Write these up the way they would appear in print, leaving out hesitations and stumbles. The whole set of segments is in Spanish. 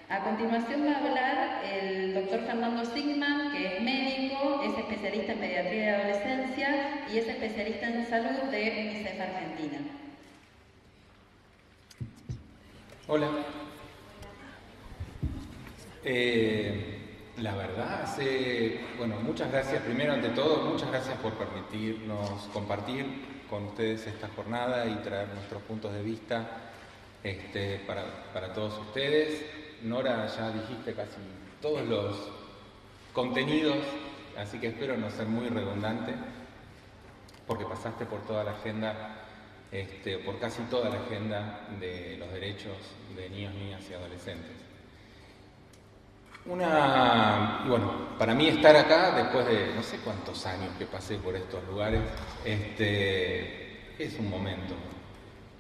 A continuación va a hablar el doctor Fernando Sigman, que es médico, es especialista en pediatría de adolescencia y es especialista en salud de UNICEF Argentina. Hola. La verdad, muchas gracias, primero ante todo, muchas gracias por permitirnos compartir con ustedes esta jornada y traer nuestros puntos de vista para todos ustedes. Nora, ya dijiste casi todos los contenidos, así que espero no ser muy redundante, porque pasaste por toda la agenda, por casi toda la agenda de los derechos de niños, niñas y adolescentes. Para mí estar acá, después de no sé cuántos años que pasé por estos lugares, es un momento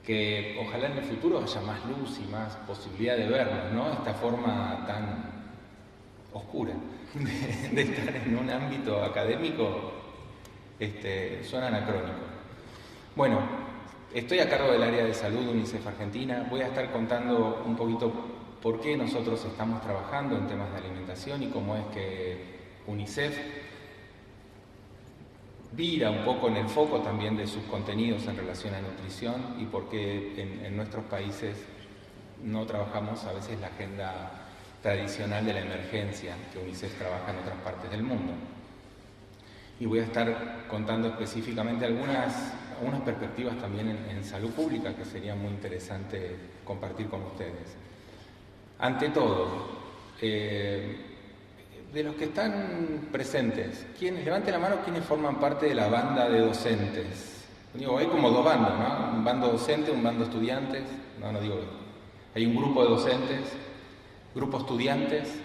que ojalá en el futuro haya más luz y más posibilidad de vernos, ¿no? Esta forma tan oscura de estar en un ámbito académico suena anacrónico. Bueno, estoy a cargo del área de salud de UNICEF Argentina. Voy a estar contando un poquito por qué nosotros estamos trabajando en temas de alimentación y cómo es que UNICEF vira un poco en el foco también de sus contenidos en relación a nutrición y por qué en nuestros países no trabajamos a veces la agenda tradicional de la emergencia que UNICEF trabaja en otras partes del mundo. Y voy a estar contando específicamente algunas perspectivas también en salud pública que sería muy interesante compartir con ustedes. Ante todo, de los que están presentes, levanten la mano quienes forman parte de la banda de docentes. Digo, hay como dos bandos, ¿no? Un bando docente, un bando estudiantes. No digo. Hay un grupo de docentes, grupo estudiantes.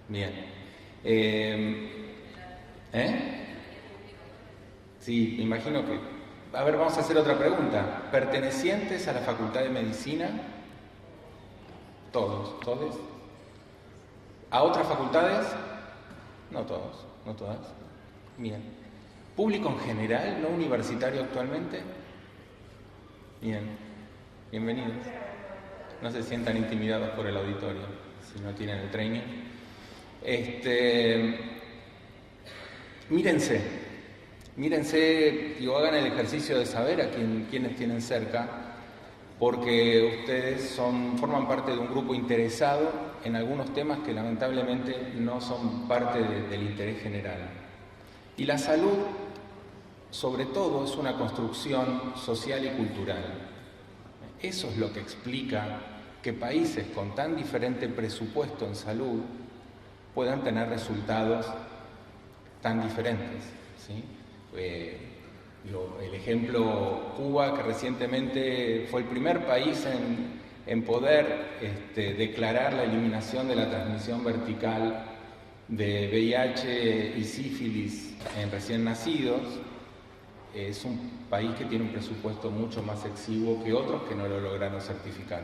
Bien. Sí, me imagino que... A ver, vamos a hacer otra pregunta. ¿Pertenecientes a la Facultad de Medicina? Todos, ¿todes? ¿A otras facultades? No todos, no todas. Bien. ¿Público en general, no universitario actualmente? Bien. Bienvenidos. No se sientan intimidados por el auditorio, si no tienen el training. Mírense, hagan el ejercicio de saber a quiénes tienen cerca, porque ustedes forman parte de un grupo interesado en algunos temas que lamentablemente no son parte del interés general. Y la salud, sobre todo, es una construcción social y cultural. Eso es lo que explica que países con tan diferente presupuesto en salud puedan tener resultados tan diferentes, ¿sí? El ejemplo Cuba, que recientemente fue el primer país en poder declarar la eliminación de la transmisión vertical de VIH y sífilis en recién nacidos, es un país que tiene un presupuesto mucho más exiguo que otros que no lo lograron certificar.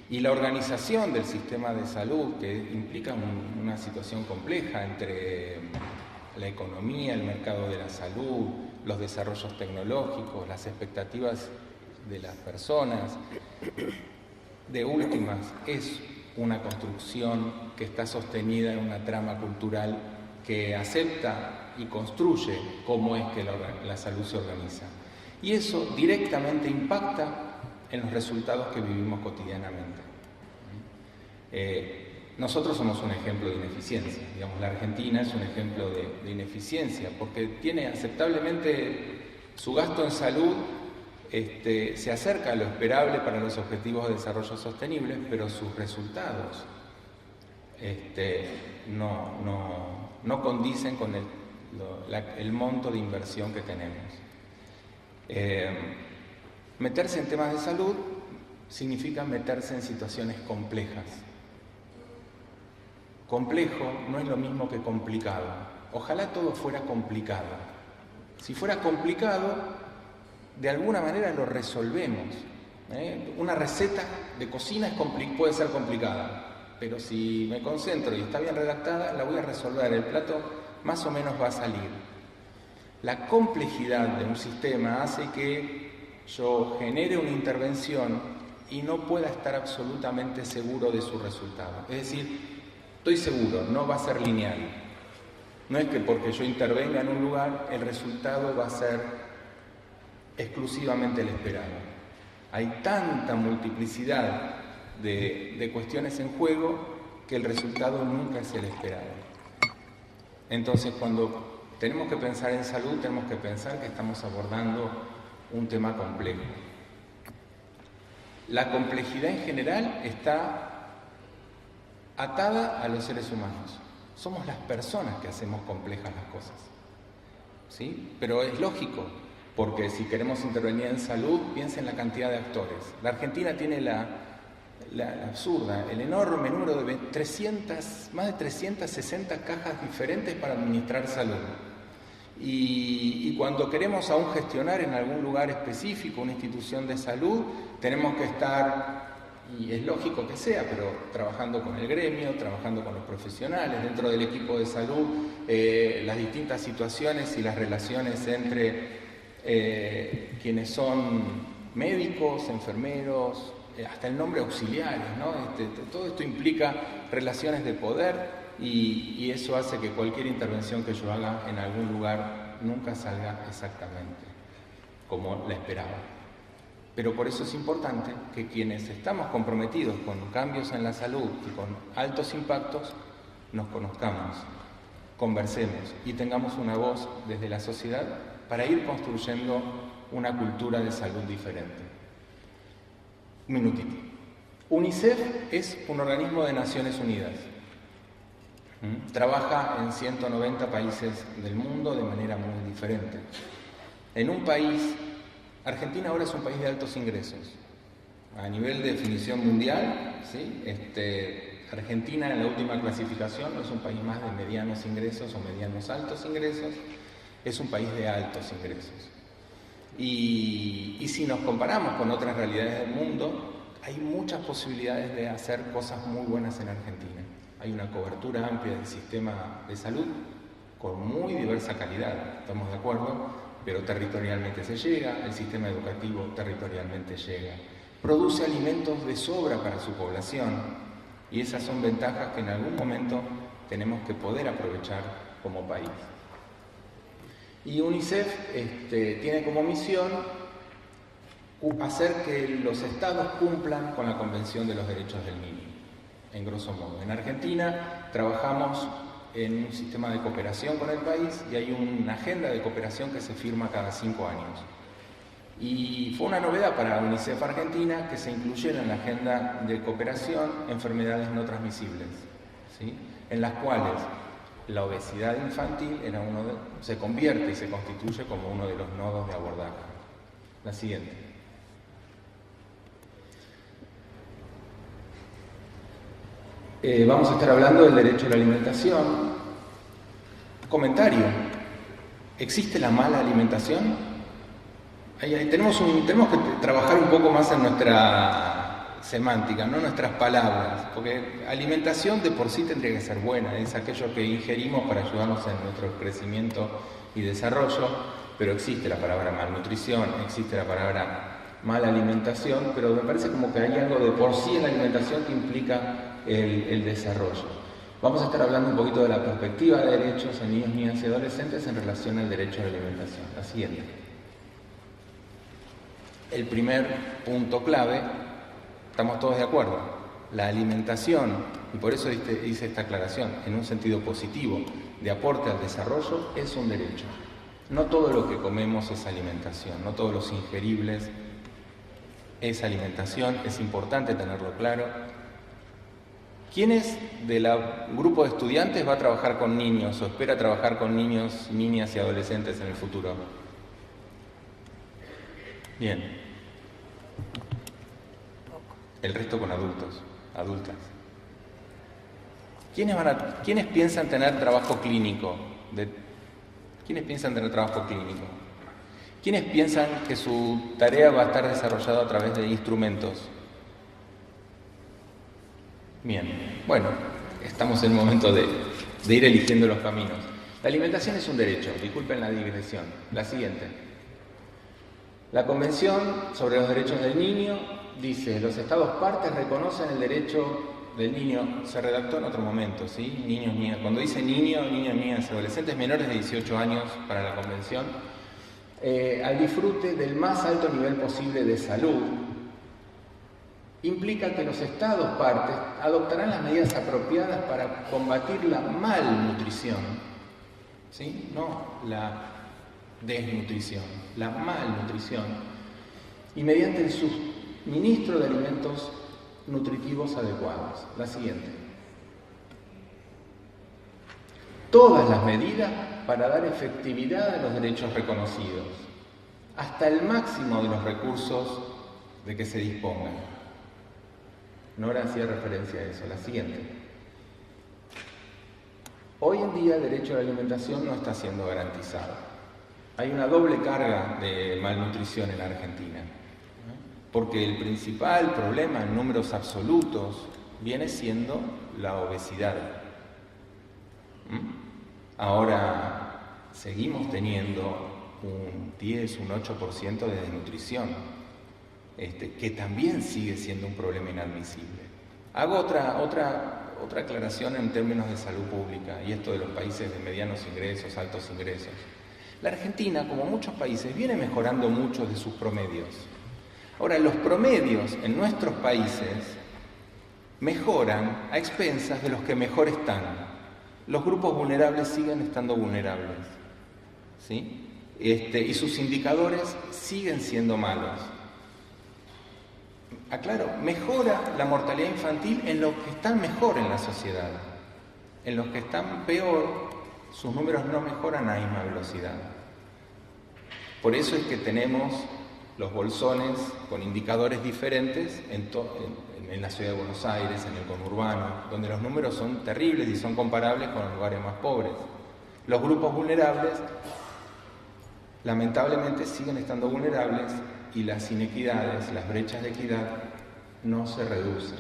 Y la organización del sistema de salud, que implica una situación compleja entre la economía, el mercado de la salud, los desarrollos tecnológicos, las expectativas de las personas. De últimas, es una construcción que está sostenida en una trama cultural que acepta y construye cómo es que la salud se organiza. Y eso directamente impacta en los resultados que vivimos cotidianamente. Nosotros somos un ejemplo de ineficiencia, la Argentina es un ejemplo de ineficiencia, porque tiene aceptablemente su gasto en salud, se acerca a lo esperable para los objetivos de desarrollo sostenible, pero sus resultados no condicen con el monto de inversión que tenemos. Meterse en temas de salud significa meterse en situaciones complejas. Complejo no es lo mismo que complicado. Ojalá todo fuera complicado. Si fuera complicado, de alguna manera lo resolvemos. Una receta de cocina puede ser complicada, pero si me concentro y está bien redactada, la voy a resolver. El plato más o menos va a salir. La complejidad de un sistema hace que yo genere una intervención y no pueda estar absolutamente seguro de su resultado. Es decir, estoy seguro, no va a ser lineal. No es que porque yo intervenga en un lugar, el resultado va a ser exclusivamente el esperado. Hay tanta multiplicidad de cuestiones en juego que el resultado nunca es el esperado. Entonces, cuando tenemos que pensar en salud, tenemos que pensar que estamos abordando un tema complejo. La complejidad en general está atada a los seres humanos. Somos las personas que hacemos complejas las cosas, ¿sí? Pero es lógico, porque si queremos intervenir en salud, piensa en la cantidad de actores. La Argentina tiene la absurda, el enorme número de más de 360 cajas diferentes para administrar salud. Y cuando queremos aún gestionar en algún lugar específico una institución de salud, tenemos que estar, y es lógico que sea, pero trabajando con el gremio, trabajando con los profesionales, dentro del equipo de salud, las distintas situaciones y las relaciones entre quienes son médicos, enfermeros, hasta el nombre auxiliares, ¿no? Todo esto implica relaciones de poder y eso hace que cualquier intervención que yo haga en algún lugar nunca salga exactamente como la esperaba. Pero por eso es importante que quienes estamos comprometidos con cambios en la salud y con altos impactos, nos conozcamos, conversemos y tengamos una voz desde la sociedad para ir construyendo una cultura de salud diferente. Un minutito. UNICEF es un organismo de Naciones Unidas. Trabaja en 190 países del mundo de manera muy diferente. En un país, Argentina ahora es un país de altos ingresos. A nivel de definición mundial, ¿sí? Argentina en la última clasificación no es un país más de medianos ingresos o medianos altos ingresos, es un país de altos ingresos. Y si nos comparamos con otras realidades del mundo, hay muchas posibilidades de hacer cosas muy buenas en Argentina. Hay una cobertura amplia del sistema de salud con muy diversa calidad, estamos de acuerdo, pero territorialmente se llega, el sistema educativo territorialmente llega. Produce alimentos de sobra para su población y esas son ventajas que en algún momento tenemos que poder aprovechar como país. Y UNICEF tiene como misión hacer que los estados cumplan con la Convención de los Derechos del Niño, en grosso modo. En Argentina trabajamos en un sistema de cooperación con el país y hay una agenda de cooperación que se firma cada 5 años. Y fue una novedad para UNICEF Argentina que se incluyera en la agenda de cooperación enfermedades no transmisibles, ¿sí? En las cuales la obesidad infantil se convierte y se constituye como uno de los nodos de abordaje. La siguiente. Vamos a estar hablando del derecho a la alimentación. Comentario. ¿Existe la mala alimentación? Tenemos que trabajar un poco más en nuestra semántica, no nuestras palabras, porque alimentación de por sí tendría que ser buena, es aquello que ingerimos para ayudarnos en nuestro crecimiento y desarrollo, pero existe la palabra malnutrición, existe la palabra mala alimentación, pero me parece como que hay algo de por sí en la alimentación que implica el desarrollo. Vamos a estar hablando un poquito de la perspectiva de derechos en niños, niñas y adolescentes en relación al derecho a la alimentación. La siguiente. El primer punto clave, estamos todos de acuerdo, la alimentación, y por eso hice esta aclaración, en un sentido positivo, de aporte al desarrollo, es un derecho. No todo lo que comemos es alimentación, no todos los ingeribles es alimentación, es importante tenerlo claro. ¿Quiénes del grupo de estudiantes va a trabajar con niños o espera trabajar con niños, niñas y adolescentes en el futuro? Bien. El resto con adultos, adultas. ¿Quiénes piensan tener trabajo clínico? ¿Quiénes piensan tener trabajo clínico? ¿Quiénes piensan que su tarea va a estar desarrollada a través de instrumentos? Bien, bueno, estamos en el momento de ir eligiendo los caminos. La alimentación es un derecho, disculpen la digresión. La siguiente. La Convención sobre los Derechos del Niño dice, los Estados partes reconocen el derecho del niño, se redactó en otro momento, ¿sí? Niños, niñas. Cuando dice niño, niñas, niñas, adolescentes menores de 18 años para la Convención, al disfrute del más alto nivel posible de salud, implica que los Estados partes adoptarán las medidas apropiadas para combatir la malnutrición, ¿sí? No la desnutrición, la malnutrición, y mediante el suministro de alimentos nutritivos adecuados. La siguiente. Todas las medidas para dar efectividad a los derechos reconocidos, hasta el máximo de los recursos de que se dispongan. Nora hacía referencia a eso. La siguiente. Hoy en día el derecho a la alimentación no está siendo garantizado. Hay una doble carga de malnutrición en la Argentina. Porque el principal problema en números absolutos viene siendo la obesidad. Ahora seguimos teniendo un 10, un 8% de desnutrición, que también sigue siendo un problema inadmisible. Hago otra aclaración en términos de salud pública, y esto de los países de medianos ingresos, altos ingresos. La Argentina, como muchos países, viene mejorando muchos de sus promedios. Ahora, los promedios en nuestros países mejoran a expensas de los que mejor están. Los grupos vulnerables siguen estando vulnerables, ¿sí? Y sus indicadores siguen siendo malos. Aclaro, mejora la mortalidad infantil en los que están mejor en la sociedad. En los que están peor, sus números no mejoran a la misma velocidad. Por eso es que tenemos los bolsones con indicadores diferentes en la ciudad de Buenos Aires, en el conurbano, donde los números son terribles y son comparables con los lugares más pobres. Los grupos vulnerables, lamentablemente, siguen estando vulnerables y las inequidades, las brechas de equidad, no se reducen.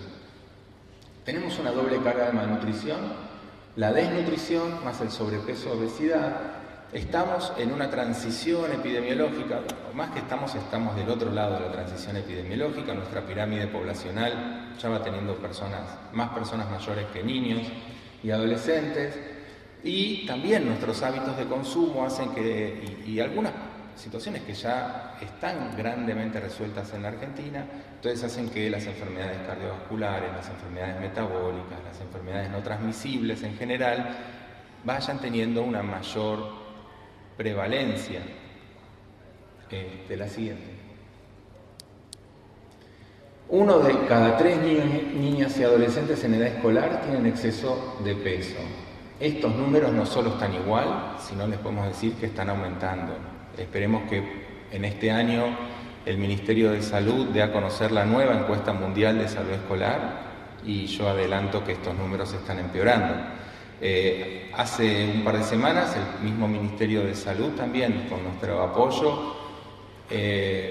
Tenemos una doble carga de malnutrición, la desnutrición más el sobrepeso, obesidad. Estamos en una transición epidemiológica, o más que estamos del otro lado de la transición epidemiológica. Nuestra pirámide poblacional ya va teniendo más personas mayores que niños y adolescentes, y también nuestros hábitos de consumo hacen que, y algunas situaciones que ya están grandemente resueltas en la Argentina, entonces hacen que las enfermedades cardiovasculares, las enfermedades metabólicas, las enfermedades no transmisibles en general, vayan teniendo una mayor prevalencia. De la siguiente. 1 de cada 3 niños, niñas y adolescentes en edad escolar tienen exceso de peso. Estos números no solo están igual, sino les podemos decir que están aumentando. Esperemos que en este año el Ministerio de Salud dé a conocer la nueva encuesta mundial de salud escolar, y yo adelanto que estos números están empeorando. Hace un par de semanas el mismo Ministerio de Salud, también con nuestro apoyo,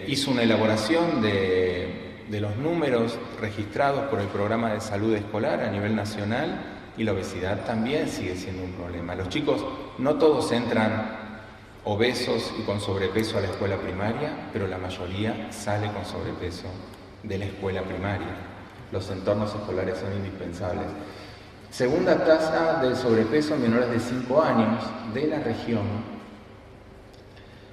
hizo una elaboración de los números registrados por el Programa de Salud Escolar a nivel nacional, y la obesidad también sigue siendo un problema. Los chicos no todos entran obesos y con sobrepeso a la escuela primaria, pero la mayoría sale con sobrepeso de la escuela primaria. Los entornos escolares son indispensables. Segunda tasa de sobrepeso en menores de 5 años de la región.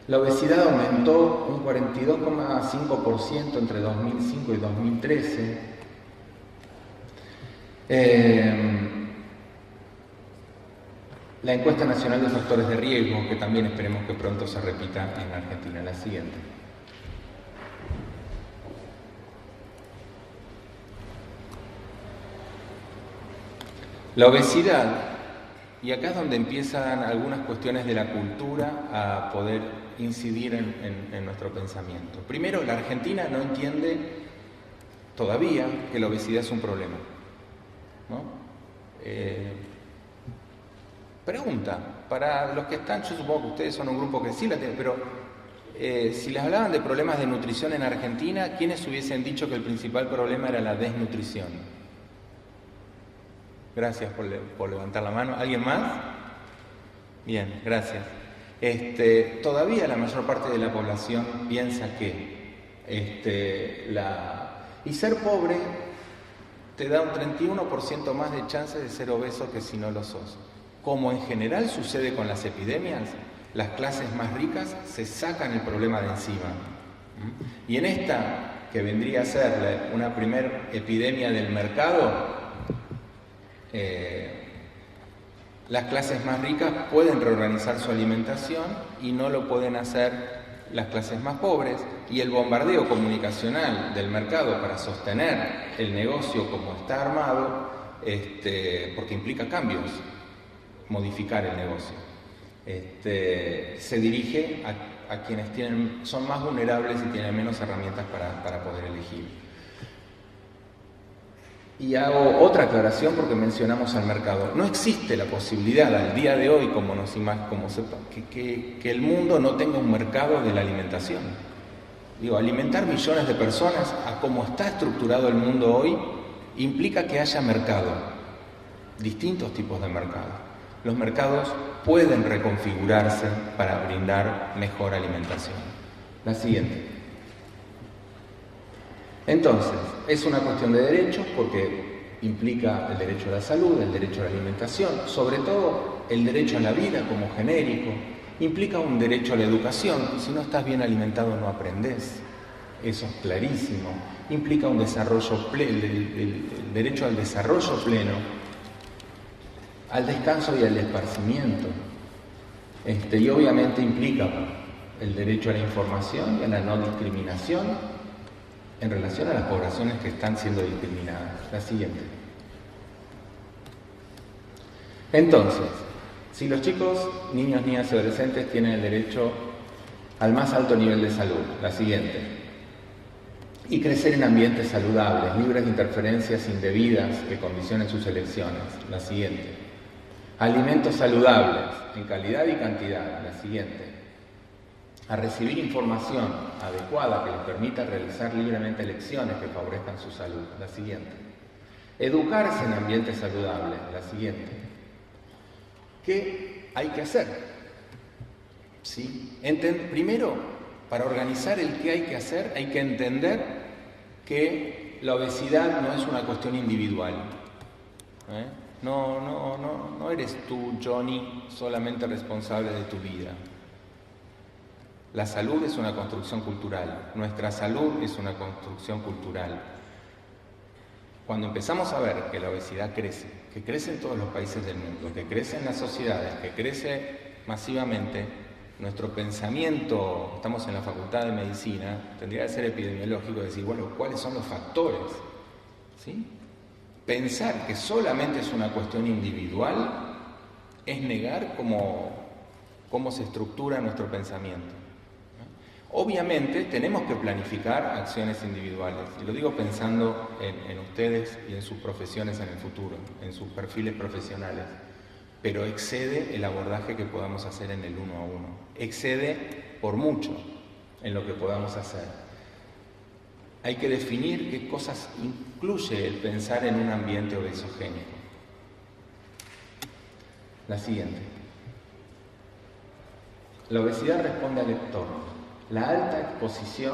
La obesidad aumentó un 42,5% entre 2005 y 2013. La encuesta nacional de factores de riesgo, que también esperemos que pronto se repita en Argentina. La siguiente. La obesidad, y acá es donde empiezan algunas cuestiones de la cultura a poder incidir en nuestro pensamiento. Primero, la Argentina no entiende todavía que la obesidad es un problema, ¿no? Pregunta, para los que están, yo supongo que ustedes son un grupo que sí la tienen, pero si les hablaban de problemas de nutrición en Argentina, ¿quiénes hubiesen dicho que el principal problema era la desnutrición? Gracias por levantar la mano. ¿Alguien más? Bien, gracias. Todavía la mayor parte de la población piensa que Y ser pobre te da un 31% más de chances de ser obeso que si no lo sos. Como en general sucede con las epidemias, las clases más ricas se sacan el problema de encima. Y en esta, que vendría a ser una primer epidemia del mercado, las clases más ricas pueden reorganizar su alimentación y no lo pueden hacer las clases más pobres, y el bombardeo comunicacional del mercado para sostener el negocio como está armado, porque implica cambios, modificar el negocio, se dirige a quienes son más vulnerables y tienen menos herramientas para poder elegir. Y hago otra aclaración porque mencionamos al mercado. No existe la posibilidad al día de hoy, que el mundo no tenga un mercado de la alimentación. Alimentar millones de personas a como está estructurado el mundo hoy implica que haya mercado, distintos tipos de mercado. Los mercados pueden reconfigurarse para brindar mejor alimentación. La siguiente. Entonces, es una cuestión de derechos porque implica el derecho a la salud, el derecho a la alimentación, sobre todo el derecho a la vida como genérico, implica un derecho a la educación, si no estás bien alimentado no aprendés, eso es clarísimo, implica un desarrollo el derecho al desarrollo pleno, al descanso y al esparcimiento, y obviamente implica el derecho a la información y a la no discriminación en relación a las poblaciones que están siendo discriminadas. La siguiente. Entonces, si los chicos, niños, niñas y adolescentes tienen el derecho al más alto nivel de salud, la siguiente, y crecer en ambientes saludables, libres de interferencias indebidas que condicionen sus elecciones, la siguiente, alimentos saludables en calidad y cantidad, la siguiente, a recibir información adecuada que les permita realizar libremente elecciones que favorezcan su salud, la siguiente, educarse en ambientes saludables, la siguiente. ¿Qué hay que hacer? ¿Sí? Primero, para organizar el qué hay que hacer, hay que entender que la obesidad no es una cuestión individual. No eres tú, Johnny, solamente responsable de tu vida. La salud es una construcción cultural, nuestra salud es una construcción cultural. Cuando empezamos a ver que la obesidad crece, que crece en todos los países del mundo, que crece en las sociedades, que crece masivamente, nuestro pensamiento, estamos en la Facultad de Medicina, tendría que ser epidemiológico, decir, bueno, ¿cuáles son los factores? ¿Sí? Pensar que solamente es una cuestión individual es negar cómo se estructura nuestro pensamiento. Obviamente tenemos que planificar acciones individuales, y lo digo pensando en ustedes y en sus profesiones en el futuro, en sus perfiles profesionales, pero excede el abordaje que podamos hacer en el 1 a 1, excede por mucho en lo que podamos hacer. Hay que definir qué cosas incluye el pensar en un ambiente obesogénico. La siguiente. La obesidad responde al entorno. La alta exposición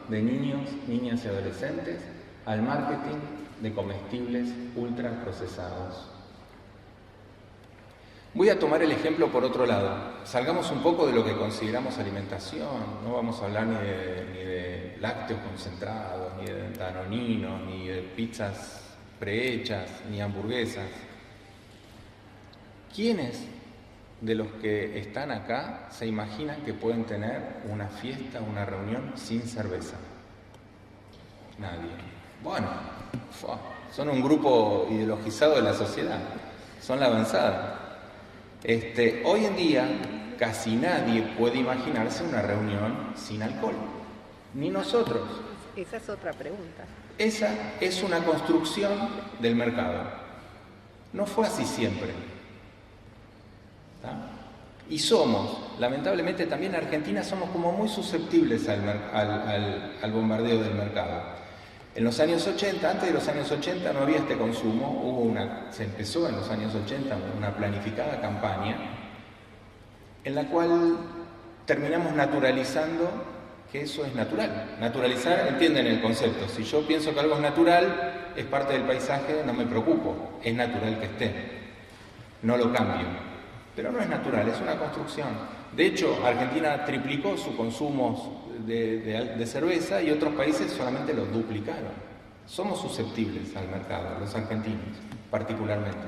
de niños, niñas y adolescentes al marketing de comestibles ultraprocesados. Voy a tomar el ejemplo por otro lado. Salgamos un poco de lo que consideramos alimentación. No vamos a hablar ni de lácteos concentrados, ni de danoninos, ni de pizzas prehechas, ni hamburguesas. ¿Quiénes de los que están acá se imaginan que pueden tener una fiesta, una reunión sin cerveza? Nadie. Bueno, son un grupo ideologizado de la sociedad, son la avanzada. Hoy en día casi nadie puede imaginarse una reunión sin alcohol, ni nosotros. Esa es otra pregunta. Esa es una construcción del mercado. No fue así siempre. Y lamentablemente también en Argentina somos como muy susceptibles al bombardeo del mercado. En los años 80, antes de los años 80 no había este consumo, se empezó en los años 80 una planificada campaña en la cual terminamos naturalizando que eso es natural. Naturalizar, entienden el concepto. Si yo pienso que algo es natural, es parte del paisaje, no me preocupo. Es natural que esté. No lo cambio. Pero no es natural, es una construcción. De hecho, Argentina triplicó su consumo de cerveza y otros países solamente lo duplicaron. Somos susceptibles al mercado, los argentinos particularmente.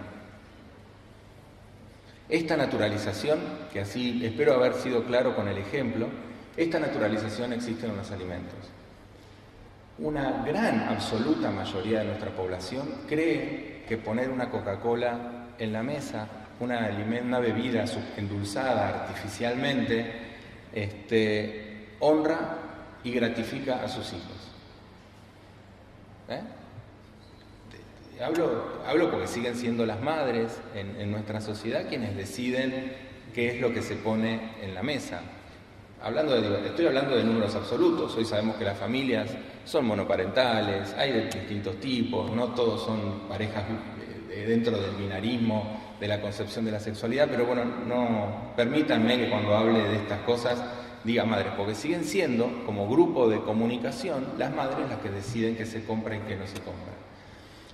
Esta naturalización, que así espero haber sido claro con el ejemplo, esta naturalización existe en los alimentos. Una gran, absoluta mayoría de nuestra población cree que poner una Coca-Cola en la mesa, una bebida endulzada artificialmente, honra y gratifica a sus hijos. Hablo porque siguen siendo las madres en nuestra sociedad quienes deciden qué es lo que se pone en la mesa. Estoy hablando de números absolutos. Hoy sabemos que las familias son monoparentales, hay de distintos tipos, no todos son parejas dentro del binarismo, de la concepción de la sexualidad, pero bueno, no permítanme que cuando hable de estas cosas diga madres, porque siguen siendo, como grupo de comunicación, las madres las que deciden qué se compra y qué no se compra.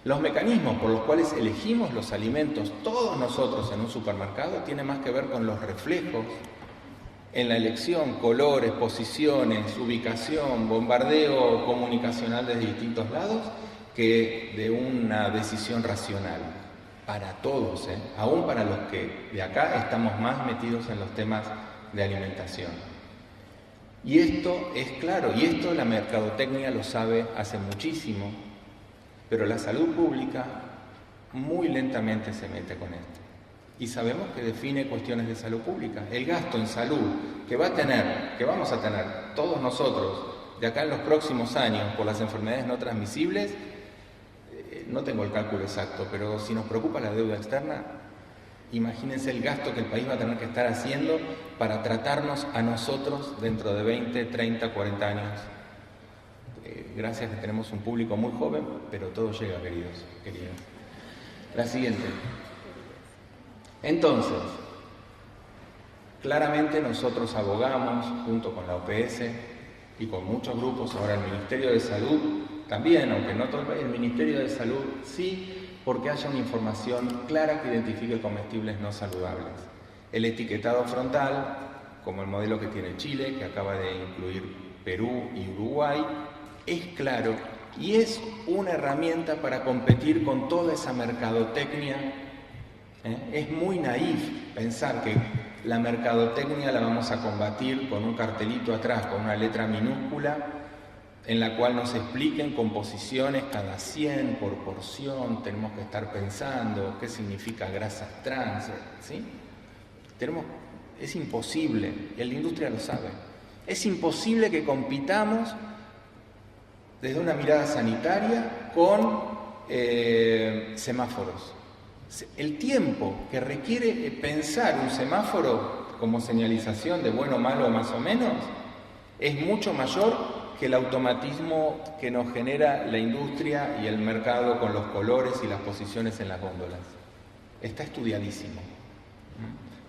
Los mecanismos por los cuales elegimos los alimentos, todos nosotros en un supermercado, tienen más que ver con los reflejos en la elección, colores, posiciones, ubicación, bombardeo comunicacional desde distintos lados, que de una decisión racional. Para todos, aún para los que de acá estamos más metidos en los temas de alimentación. Y esto es claro, y esto la mercadotecnia lo sabe hace muchísimo, pero la salud pública muy lentamente se mete con esto. Y sabemos que define cuestiones de salud pública. El gasto en salud que vamos a tener todos nosotros de acá en los próximos años por las enfermedades no transmisibles, no tengo el cálculo exacto, pero si nos preocupa la deuda externa, imagínense el gasto que el país va a tener que estar haciendo para tratarnos a nosotros dentro de 20, 30, 40 años. Gracias que tenemos un público muy joven, pero todo llega, queridos. La siguiente. Entonces, claramente nosotros abogamos, junto con la OPS y con muchos grupos, ahora el Ministerio de Salud también, aunque no todo el país, el Ministerio de Salud sí, porque haya una información clara que identifique comestibles no saludables. El etiquetado frontal, como el modelo que tiene Chile, que acaba de incluir Perú y Uruguay, es claro y es una herramienta para competir con toda esa mercadotecnia. Es muy naif pensar que la mercadotecnia la vamos a combatir con un cartelito atrás, con una letra minúscula, en la cual nos expliquen composiciones cada 100 por porción, tenemos que estar pensando qué significa grasas trans, ¿sí? Es imposible, y la industria lo sabe, es imposible que compitamos desde una mirada sanitaria con semáforos. El tiempo que requiere pensar un semáforo como señalización de bueno, malo, más o menos, es mucho mayor que el automatismo que nos genera la industria y el mercado con los colores y las posiciones en las góndolas. Está estudiadísimo.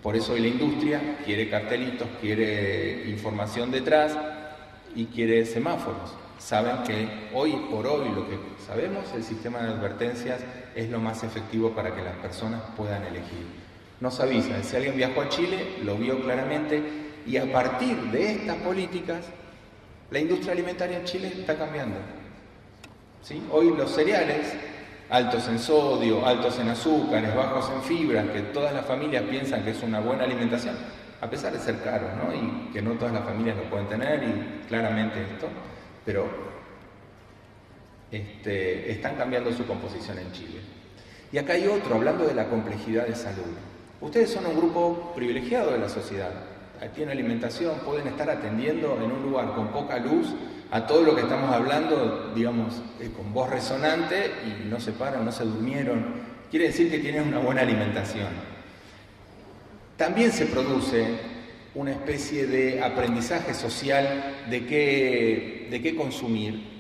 Por eso hoy la industria quiere cartelitos, quiere información detrás y quiere semáforos. Saben que hoy por hoy lo que sabemos, el sistema de advertencias es lo más efectivo para que las personas puedan elegir. Nos avisan, si alguien viajó a Chile, lo vio claramente, y a partir de estas políticas, la industria alimentaria en Chile está cambiando. ¿Sí? Hoy los cereales, altos en sodio, altos en azúcares, bajos en fibras, que todas las familias piensan que es una buena alimentación, a pesar de ser caros, ¿no? Y que no todas las familias lo pueden tener, y claramente esto, pero están cambiando su composición en Chile. Y acá hay otro, hablando de la complejidad de salud. Ustedes son un grupo privilegiado de la sociedad. Tienen alimentación, pueden estar atendiendo en un lugar con poca luz a todo lo que estamos hablando, digamos, con voz resonante, y no se paran, no se durmieron. Quiere decir que tienen una buena alimentación. También se produce una especie de aprendizaje social de qué consumir,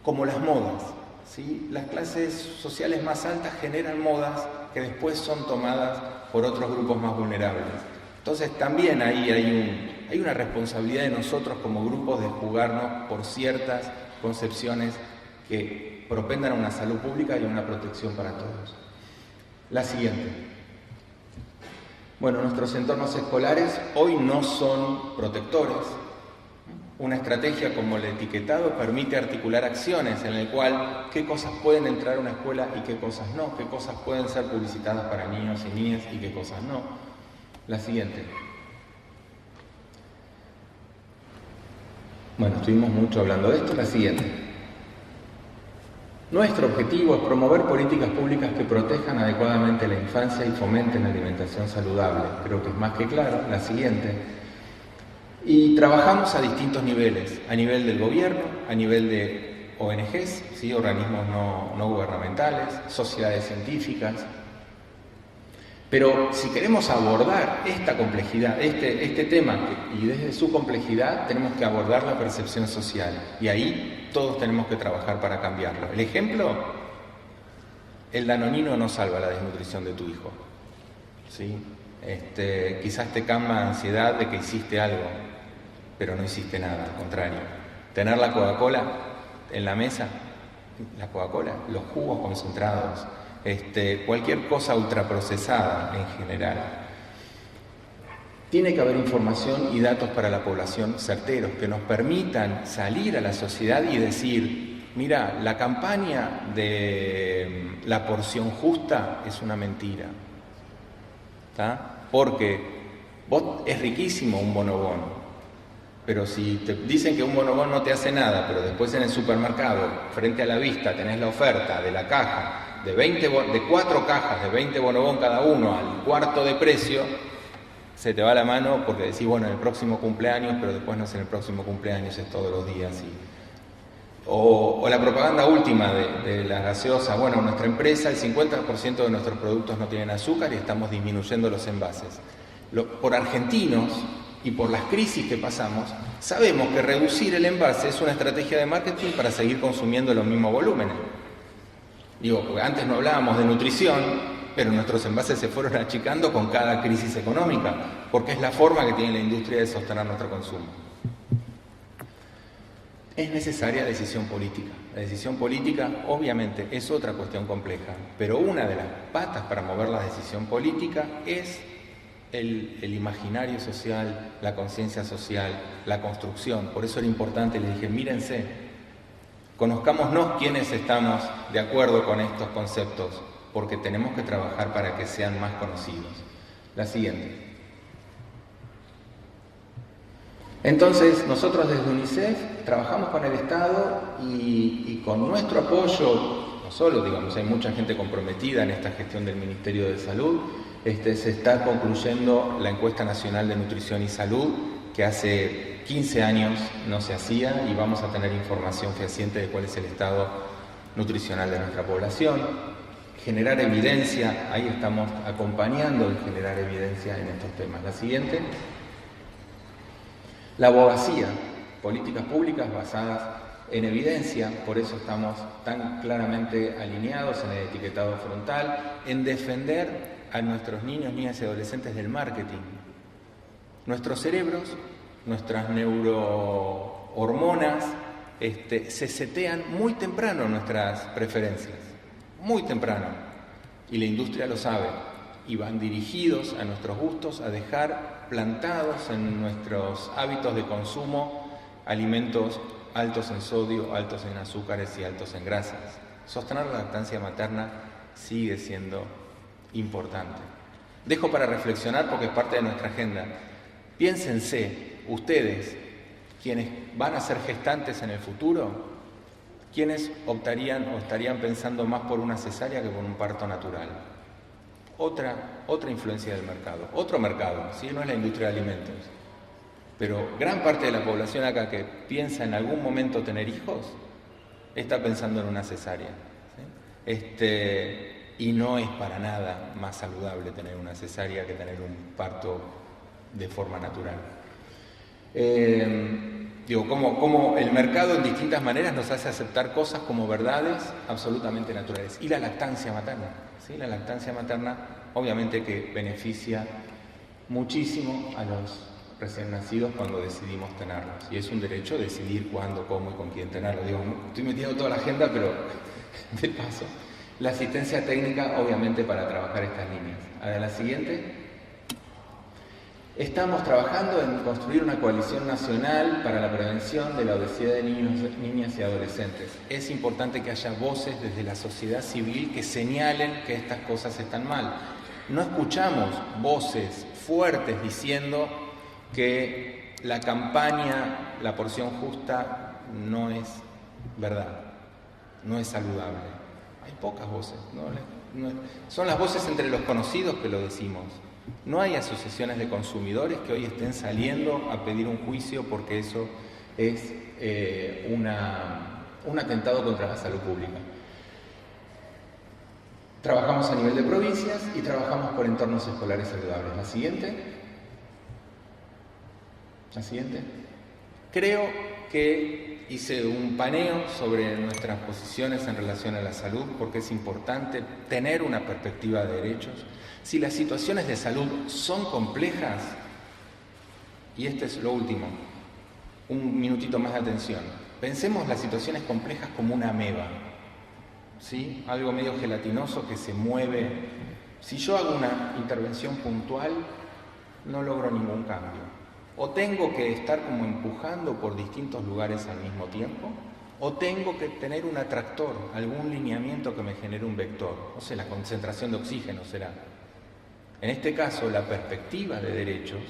como las modas, ¿sí? Las clases sociales más altas generan modas que después son tomadas por otros grupos más vulnerables. Entonces también ahí hay hay una responsabilidad de nosotros como grupos de jugarnos por ciertas concepciones que propendan a una salud pública y a una protección para todos. La siguiente. Bueno, nuestros entornos escolares hoy no son protectores. Una estrategia como el etiquetado permite articular acciones en el cual qué cosas pueden entrar a una escuela y qué cosas no, qué cosas pueden ser publicitadas para niños y niñas y qué cosas no. La siguiente. Bueno, estuvimos mucho hablando de esto. La siguiente. Nuestro objetivo es promover políticas públicas que protejan adecuadamente la infancia y fomenten la alimentación saludable. Creo que es más que claro. La siguiente. Y trabajamos a distintos niveles, a nivel del gobierno, a nivel de ONGs, ¿sí? Organismos no gubernamentales, sociedades científicas. Pero si queremos abordar esta complejidad, este tema, y desde su complejidad tenemos que abordar la percepción social, y ahí todos tenemos que trabajar para cambiarlo. El ejemplo, el danonino no salva la desnutrición de tu hijo, ¿sí? Quizás te calma ansiedad de que hiciste algo, pero no hiciste nada, al contrario. Tener la Coca-Cola en la mesa, la Coca-Cola, los jugos concentrados, cualquier cosa ultraprocesada en general. Tiene que haber información y datos para la población certeros que nos permitan salir a la sociedad y decir, mira, la campaña de la porción justa es una mentira, ¿tá? Porque es riquísimo un bonobón, pero si te dicen que un bonobón no te hace nada, pero después en el supermercado, frente a la vista, tenés la oferta de la caja, de 4 cajas de 20 bonobón cada uno al cuarto de precio, se te va la mano porque decís, bueno, en el próximo cumpleaños, pero después no es en el próximo cumpleaños, es todos los días. O la propaganda última de las gaseosas, bueno, nuestra empresa, el 50% de nuestros productos no tienen azúcar y estamos disminuyendo los envases. Por argentinos y por las crisis que pasamos, sabemos que reducir el envase es una estrategia de marketing para seguir consumiendo los mismos volúmenes. Digo, antes no hablábamos de nutrición, pero nuestros envases se fueron achicando con cada crisis económica, porque es la forma que tiene la industria de sostener nuestro consumo. Es necesaria decisión política. La decisión política, obviamente, es otra cuestión compleja, pero una de las patas para mover la decisión política es el imaginario social, la conciencia social, la construcción. Por eso era importante, les dije, mírense, conozcámonos quienes estamos de acuerdo con estos conceptos, porque tenemos que trabajar para que sean más conocidos. La siguiente. Entonces, nosotros desde UNICEF trabajamos con el Estado y con nuestro apoyo, no solo, digamos, hay mucha gente comprometida en esta gestión del Ministerio de Salud, se está concluyendo la encuesta nacional de nutrición y salud, que hace 15 años no se hacía, y vamos a tener información fehaciente de cuál es el estado nutricional de nuestra población. Generar evidencia, ahí estamos acompañando en generar evidencia en estos temas. La siguiente. La abogacía, políticas públicas basadas en evidencia, por eso estamos tan claramente alineados en el etiquetado frontal, en defender a nuestros niños, niñas y adolescentes del marketing. Nuestros cerebros, nuestras neurohormonas se setean muy temprano en nuestras preferencias, muy temprano, y la industria lo sabe, y van dirigidos a nuestros gustos a dejar plantados en nuestros hábitos de consumo alimentos altos en sodio, altos en azúcares y altos en grasas. Sostener la lactancia materna sigue siendo importante. Dejo para reflexionar porque es parte de nuestra agenda. Piénsense, ustedes, quienes van a ser gestantes en el futuro, ¿quiénes optarían o estarían pensando más por una cesárea que por un parto natural? Otra influencia del mercado, otro mercado, ¿sí? No es la industria de alimentos. Pero gran parte de la población acá que piensa en algún momento tener hijos, está pensando en una cesárea, ¿sí? Y no es para nada más saludable tener una cesárea que tener un parto de forma natural. Como el mercado en distintas maneras nos hace aceptar cosas como verdades absolutamente naturales. Y la lactancia materna, ¿sí? La lactancia materna obviamente que beneficia muchísimo a los recién nacidos cuando decidimos tenerlos. Y es un derecho decidir cuándo, cómo y con quién tenerlos. Digo, estoy metiendo toda la agenda, pero de paso. La asistencia técnica, obviamente, para trabajar estas líneas. A la siguiente. Estamos trabajando en construir una coalición nacional para la prevención de la obesidad de niños, niñas y adolescentes. Es importante que haya voces desde la sociedad civil que señalen que estas cosas están mal. No escuchamos voces fuertes diciendo que la campaña, la porción justa, no es verdad, no es saludable. Hay pocas voces, son las voces entre los conocidos que lo decimos. No hay asociaciones de consumidores que hoy estén saliendo a pedir un juicio porque eso es un atentado contra la salud pública. Trabajamos a nivel de provincias y trabajamos por entornos escolares saludables. La siguiente. Creo que hice un paneo sobre nuestras posiciones en relación a la salud porque es importante tener una perspectiva de derechos. Si las situaciones de salud son complejas, y este es lo último, un minutito más de atención, pensemos las situaciones complejas como una ameba, ¿sí? Algo medio gelatinoso que se mueve. Si yo hago una intervención puntual, no logro ningún cambio. O tengo que estar como empujando por distintos lugares al mismo tiempo, o tengo que tener un atractor, algún lineamiento que me genere un vector. No sé, la concentración de oxígeno será. En este caso, la perspectiva de derechos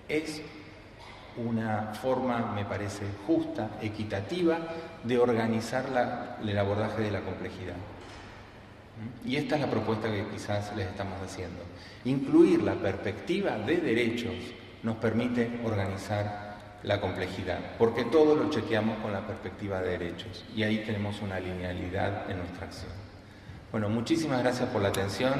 es una forma, me parece, justa, equitativa, de organizar el abordaje de la complejidad. Y esta es la propuesta que quizás les estamos haciendo. Incluir la perspectiva de derechos nos permite organizar la complejidad, porque todo lo chequeamos con la perspectiva de derechos, y ahí tenemos una linealidad en nuestra acción. Bueno, muchísimas gracias por la atención.